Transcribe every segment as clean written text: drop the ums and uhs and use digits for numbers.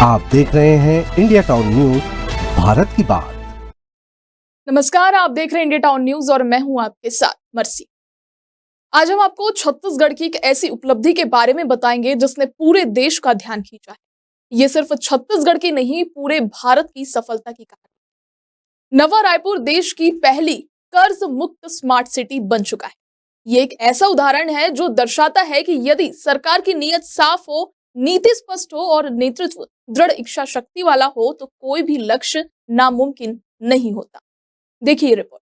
आप देख रहे हैं इंडिया टाउन न्यूज, भारत की बात। नमस्कार, आप देख रहे हैं इंडिया टाउन न्यूज और मैं हूं आपके साथ मर्सी। आज हम आपको छत्तीसगढ़ की एक ऐसी उपलब्धि के बारे में बताएंगे जिसने पूरे देश का ध्यान खींचा है। ये सिर्फ छत्तीसगढ़ की नहीं, पूरे भारत की सफलता की कहानी। नवा रायपुर देश की पहली कर्ज मुक्त स्मार्ट सिटी बन चुका है। ये एक ऐसा उदाहरण है जो दर्शाता है कि यदि सरकार की नीयत साफ हो, नीति स्पष्ट हो और नेतृत्व दृढ़ इच्छा शक्ति वाला हो तो कोई भी लक्ष्य नामुमकिन नहीं होता। देखिए ये रिपोर्ट।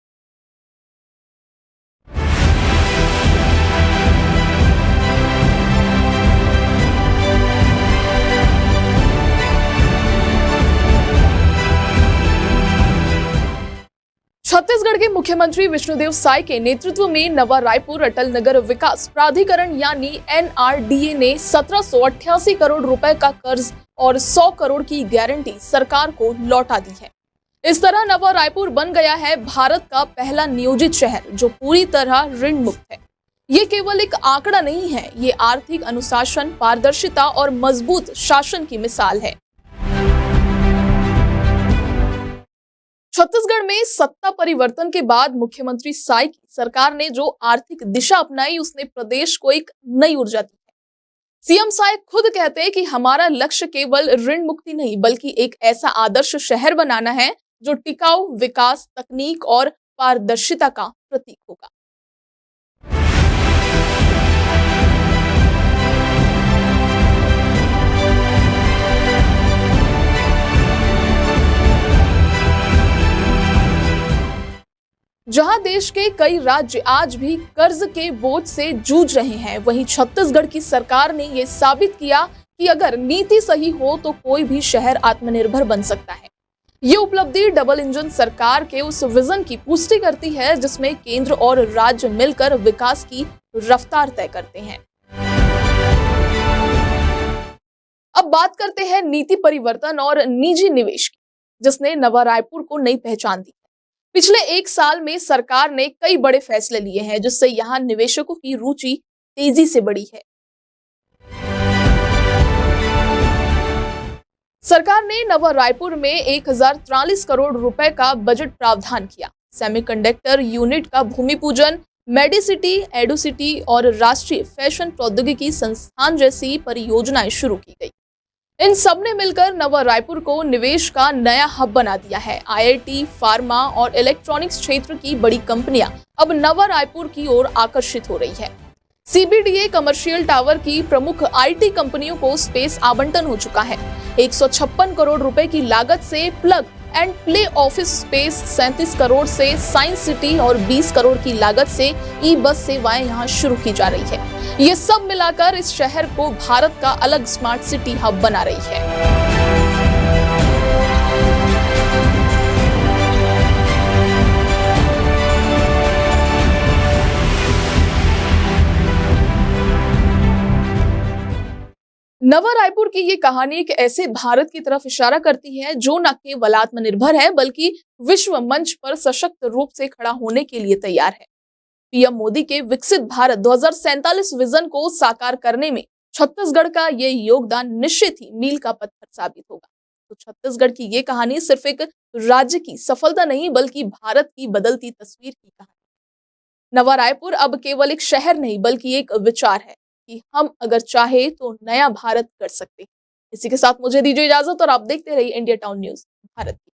छत्तीसगढ़ के मुख्यमंत्री विष्णुदेव साय के नेतृत्व में नवा रायपुर अटल नगर विकास प्राधिकरण यानी NRDA ने 1788 करोड़ रुपए का कर्ज और 100 करोड़ की गारंटी सरकार को लौटा दी है। इस तरह नवा रायपुर बन गया है भारत का पहला नियोजित शहर जो पूरी तरह ऋण मुक्त है। ये केवल एक आंकड़ा नहीं है, ये आर्थिक अनुशासन, पारदर्शिता और मजबूत शासन की मिसाल है। छत्तीसगढ़ में सत्ता परिवर्तन के बाद मुख्यमंत्री साय की सरकार ने जो आर्थिक दिशा अपनाई उसने प्रदेश को एक नई ऊर्जा दी है। सीएम साय खुद कहते हैं कि हमारा लक्ष्य केवल ऋण मुक्ति नहीं बल्कि एक ऐसा आदर्श शहर बनाना है जो टिकाऊ विकास, तकनीक और पारदर्शिता का प्रतीक होगा। जहां देश के कई राज्य आज भी कर्ज के बोझ से जूझ रहे हैं, वहीं छत्तीसगढ़ की सरकार ने यह साबित किया कि अगर नीति सही हो तो कोई भी शहर आत्मनिर्भर बन सकता है। ये उपलब्धि डबल इंजन सरकार के उस विजन की पुष्टि करती है जिसमें केंद्र और राज्य मिलकर विकास की रफ्तार तय करते हैं। अब बात करते हैं नीति परिवर्तन और निजी निवेश की, जिसने नवा रायपुर को नई पहचान दी। पिछले एक साल में सरकार ने कई बड़े फैसले लिए हैं जिससे यहां निवेशकों की रुचि तेजी से बढ़ी है। सरकार ने नवा रायपुर में 1043 करोड़ रुपए का बजट प्रावधान किया। सेमीकंडक्टर यूनिट का भूमि पूजन, मेडिसिटी, एडुसिटी और राष्ट्रीय फैशन प्रौद्योगिकी संस्थान जैसी परियोजनाएं शुरू की गई। इन सब ने मिलकर नवा रायपुर को निवेश का नया हब बना दिया है। IIT, फार्मा और इलेक्ट्रॉनिक्स क्षेत्र की बड़ी कंपनियां अब नवा रायपुर की ओर आकर्षित हो रही है। CBDA कमर्शियल टावर की प्रमुख IT कंपनियों को स्पेस आवंटन हो चुका है। 156 करोड़ रुपए की लागत से plug and play office space, 37 crore से साइंस सिटी और 20 करोड़ की लागत से ई-बस सेवाएं यहां शुरू की जा रही है। ये सब मिलाकर इस शहर को भारत का अलग स्मार्ट सिटी हब बना रही है। नवा रायपुर की ये कहानी एक ऐसे भारत की तरफ इशारा करती है जो न केवल आत्मनिर्भर है बल्कि विश्व मंच पर सशक्त रूप से खड़ा होने के लिए तैयार है। पीएम मोदी के विकसित भारत 2047 विजन को साकार करने में छत्तीसगढ़ का ये योगदान निश्चित ही मील का पत्थर साबित होगा। तो छत्तीसगढ़ की ये कहानी सिर्फ एक राज्य की सफलता नहीं बल्कि भारत की बदलती तस्वीर की कहानी। नवा रायपुर अब केवल एक शहर नहीं बल्कि एक विचार है कि हम अगर चाहे तो नया भारत कर सकते हैं। इसी के साथ मुझे दीजिए इजाजत और आप देखते रहिए इंडिया टाउन न्यूज, भारत की।